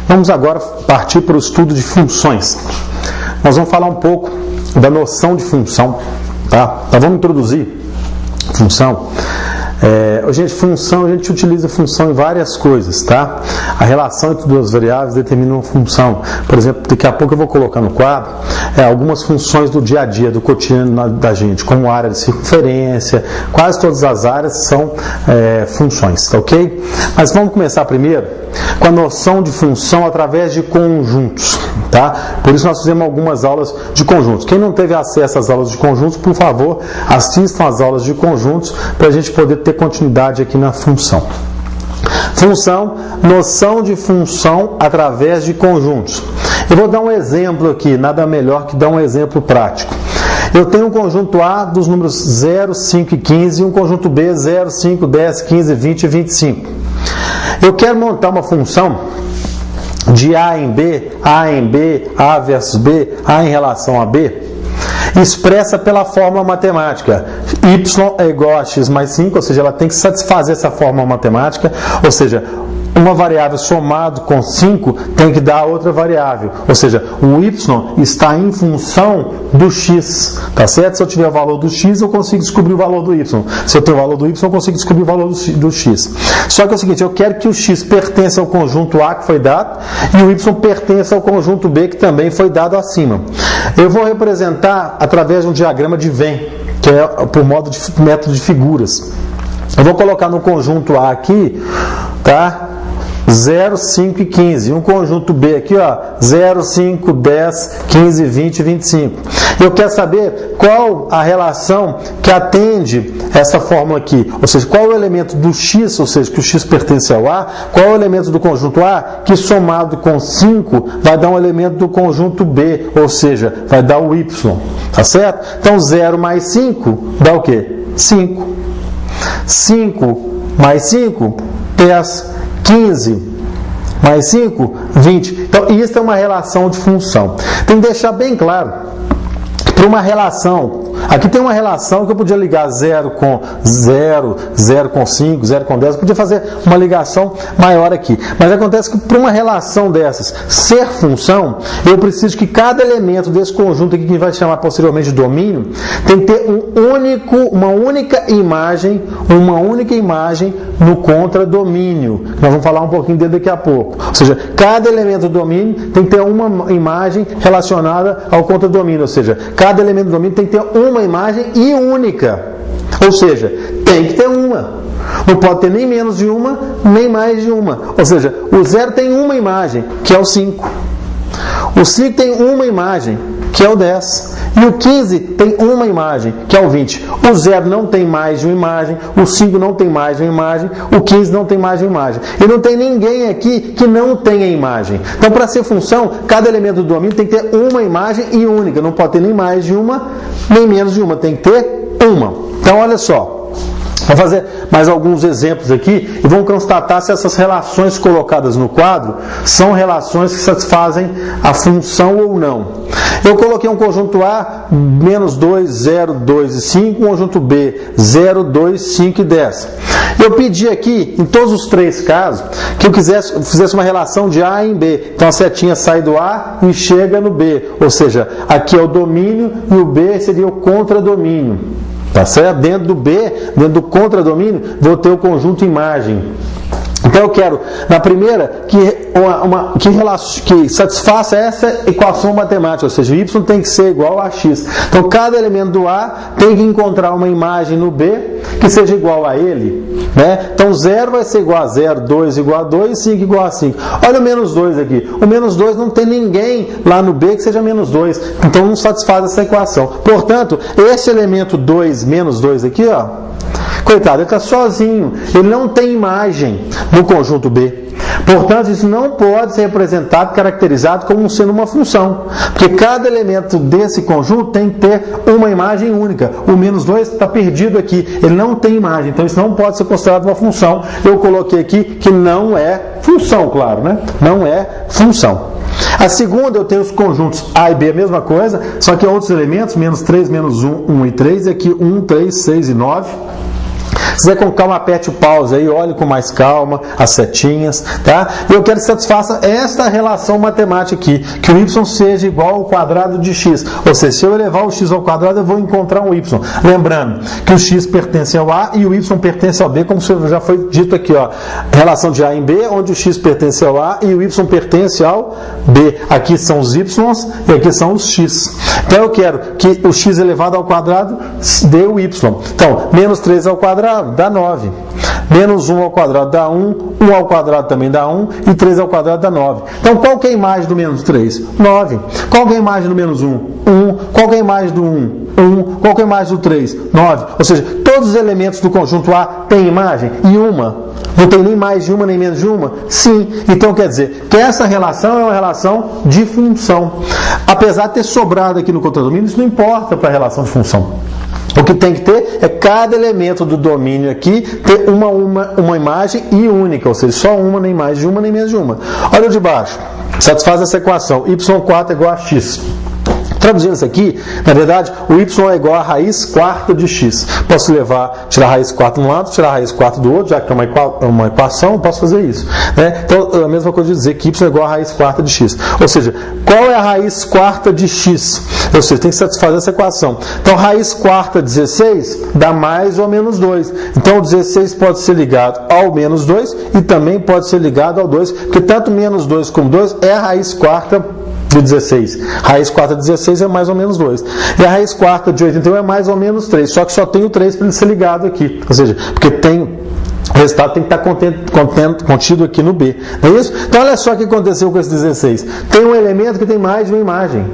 Vamos agora partir para o estudo de funções. Nós vamos falar um pouco da noção de função, tá? Então vamos introduzir função. Função, a gente utiliza função em várias coisas, tá? A relação entre duas variáveis determina uma função. Por exemplo, daqui a pouco eu vou colocar no quadro algumas funções do dia a dia, do cotidiano da gente, como área de circunferência, quase todas as áreas são funções, tá ok? Mas vamos começar primeiro com a noção de função através de conjuntos, tá? Por isso nós fizemos algumas aulas de conjuntos. Quem não teve acesso às aulas de conjuntos, por favor, assistam às aulas de conjuntos para a gente poder ter continuidade aqui na função. Função, noção de função através de conjuntos. Eu vou dar um exemplo aqui, nada melhor que dar um exemplo prático. Eu tenho um conjunto A dos números 0, 5 e 15 e um conjunto B 0, 5, 10, 15, 20 e 25. Eu quero montar uma função de A em B, A versus B, A em relação a B, expressa pela fórmula matemática y é igual a x mais 5, ou seja, ela tem que satisfazer essa fórmula matemática, ou seja, uma variável somado com 5 tem que dar outra variável, ou seja, o y está em função do x, tá certo? Se eu tiver o valor do x, eu consigo descobrir o valor do y. Se eu tenho o valor do y, eu consigo descobrir o valor do x. Só que é o seguinte, eu quero que o x pertença ao conjunto A que foi dado e o y pertença ao conjunto B que também foi dado acima. Eu vou representar através de um diagrama de Venn, que é por método de figuras. Eu vou colocar no conjunto A aqui, tá? 0, 5 e 15. Um conjunto B aqui, ó, 0, 5, 10, 15, 20 e 25. Eu quero saber qual a relação que atende essa fórmula aqui. Ou seja, qual é o elemento do x, ou seja, que o x pertence ao A, qual é o elemento do conjunto A que somado com 5 vai dar um elemento do conjunto B, ou seja, vai dar o y. Tá certo? Então 0 mais 5 dá o quê? 5. 5 mais 5, 10. 15 mais 5, 20. Então, isso é uma relação de função. Tem que deixar bem claro que para uma relação, aqui tem uma relação que eu podia ligar 0 com 0, 0 com 5, 0 com 10, eu podia fazer uma ligação maior aqui. Mas acontece que para uma relação dessas ser função, eu preciso que cada elemento desse conjunto aqui, que a gente vai chamar posteriormente de domínio, tem que ter uma única imagem no contradomínio. Nós vamos falar um pouquinho dele daqui a pouco. Ou seja, cada elemento do domínio tem que ter uma imagem relacionada ao contradomínio. Ou seja, cada elemento do domínio tem que ter uma imagem e única. Ou seja, tem que ter uma. Não pode ter nem menos de uma, nem mais de uma. Ou seja, o 0 tem uma imagem, que é o 5. O 5 tem uma imagem, que é o 10. E o 15 tem uma imagem, que é o 20. O 0 não tem mais de uma imagem, o 5 não tem mais de uma imagem, o 15 não tem mais de uma imagem. E não tem ninguém aqui que não tenha imagem. Então, para ser função, cada elemento do domínio tem que ter uma imagem e única. Não pode ter nem mais de uma, nem menos de uma. Tem que ter uma. Então, olha só. Vou fazer mais alguns exemplos aqui e vamos constatar se essas relações colocadas no quadro são relações que satisfazem a função ou não. Eu coloquei um conjunto A, menos 2, 0, 2 e 5, um conjunto B, 0, 2, 5 e 10. Eu pedi aqui, em todos os três casos, que eu fizesse uma relação de A em B. Então a setinha sai do A e chega no B. Ou seja, aqui é o domínio e o B seria o contradomínio. Tá certo? Dentro do B, dentro do contradomínio, vou ter o conjunto imagem. Então eu quero, na primeira, que satisfaça essa equação matemática, ou seja, y tem que ser igual a x. Então cada elemento do A tem que encontrar uma imagem no B que seja igual a ele. Né? Então 0 vai ser igual a 0, 2 igual a 2, 5 igual a 5. Olha o menos 2 aqui. O menos 2 não tem ninguém lá no B que seja menos 2. Então não satisfaz essa equação. Portanto, esse elemento 2, menos 2 aqui, ó, coitado, ele está sozinho. Ele não tem imagem no conjunto B. Portanto, isso não pode ser representado, caracterizado como sendo uma função. Porque cada elemento desse conjunto tem que ter uma imagem única. O menos 2 está perdido aqui. Ele não tem imagem. Então, isso não pode ser considerado uma função. Eu coloquei aqui que não é função, claro, né? Não é função. A segunda, eu tenho os conjuntos A e B, a mesma coisa, só que outros elementos, menos 3, menos 1, 1 e 3, e aqui 1, 3, 6 e 9. Se quiser com calma, aperte o pause aí, olhe com mais calma as setinhas, tá? E eu quero que satisfaça esta relação matemática aqui, que o y seja igual ao quadrado de x. Ou seja, se eu elevar o x ao quadrado, eu vou encontrar um y. Lembrando que o x pertence ao a e o y pertence ao b, como já foi dito aqui, ó. Relação de a em b, onde o x pertence ao a e o y pertence ao b. Aqui são os y e aqui são os x. Então eu quero que o x elevado ao quadrado dê o y. Então, menos 3 ao quadrado dá 9. Menos 1 ao quadrado dá 1. 1 ao quadrado também dá 1. E 3 ao quadrado dá 9. Então, qual que é a imagem do menos 3? 9. Qual que é a imagem do menos 1? 1. Qual que é a imagem do 1? 1. Qual que é a imagem do 3? 9. Ou seja, todos os elementos do conjunto A têm imagem e uma. Não tem nem mais de uma, nem menos de uma? Sim. Então, quer dizer que essa relação é uma relação de função. Apesar de ter sobrado aqui no contradomínio, isso não importa para a relação de função. O que tem que ter é cada elemento do domínio aqui ter uma imagem e única, ou seja, só uma, nem mais de uma, nem menos de uma. Olha o de baixo. Satisfaz essa equação. y4 é igual a x. Traduzindo isso aqui, na verdade, o y é igual a raiz quarta de x. Posso tirar a raiz quarta de um lado, tirar a raiz quarta do outro, já que é uma equação, posso fazer isso. Né? Então, a mesma coisa de dizer que y é igual a raiz quarta de x. Ou seja, qual é a raiz quarta de x? Ou seja, tem que satisfazer essa equação. Então, raiz quarta 16 dá mais ou menos 2. Então, o 16 pode ser ligado ao menos 2 e também pode ser ligado ao 2, porque tanto menos 2 como 2 é a raiz quarta de 16. Raiz quarta de 16 é mais ou menos 2. E a raiz quarta de 81 é mais ou menos 3. Só que só tem o 3 para ele ser ligado aqui. Ou seja, porque o resultado tem que estar contido aqui no B. Não é isso? Então olha só o que aconteceu com esse 16. Tem um elemento que tem mais de uma imagem.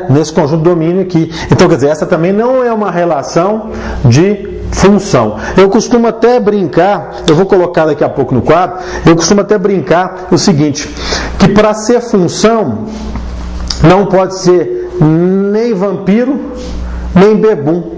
Nesse conjunto de domínio aqui. Então, quer dizer, essa também não é uma relação de função. Eu costumo até brincar, eu vou colocar daqui a pouco no quadro, eu costumo até brincar o seguinte, que para ser função, não pode ser nem vampiro, nem bebum.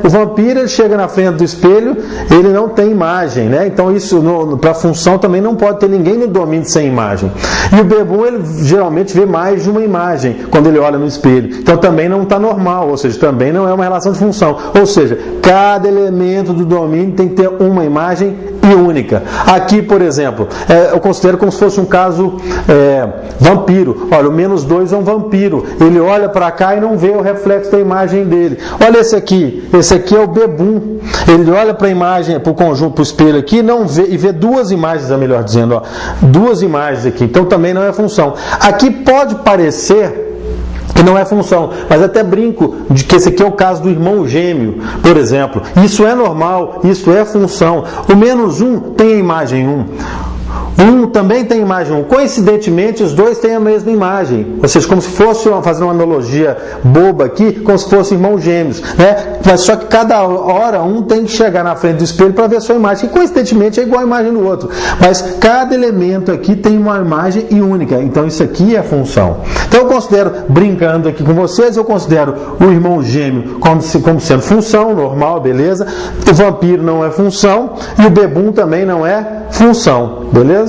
O vampiro, ele chega na frente do espelho, ele não tem imagem, então isso para função também não pode ter ninguém no domínio sem imagem. E o bebum, ele geralmente vê mais de uma imagem quando ele olha no espelho, então também não está normal, ou seja, também não é uma relação de função, ou seja, cada elemento do domínio tem que ter uma imagem e única. Aqui, por exemplo, eu considero como se fosse um caso vampiro. Olha, o menos 2 é um vampiro, ele olha para cá e não vê o reflexo da imagem dele. Olha esse aqui é o bebum, ele olha para a imagem, para o conjunto, para o espelho aqui, não vê, e vê duas imagens, melhor dizendo, duas imagens aqui, então também não é função. Aqui pode parecer que não é função, mas até brinco de que esse aqui é o caso do irmão gêmeo, por exemplo. Isso é normal, isso é função. O menos 1 tem a imagem 1. 1 também tem imagem 1. Coincidentemente, os dois têm a mesma imagem. Ou seja, como se fosse, fazendo uma analogia boba aqui, como se fossem irmãos gêmeos. Mas só que cada hora um tem que chegar na frente do espelho para ver a sua imagem, que coincidentemente é igual a imagem do outro. Mas cada elemento aqui tem uma imagem única. Então isso aqui é função. Então eu considero, brincando aqui com vocês, eu considero o irmão gêmeo como sendo função, normal, beleza. O vampiro não é função e o bebum também não é função, beleza?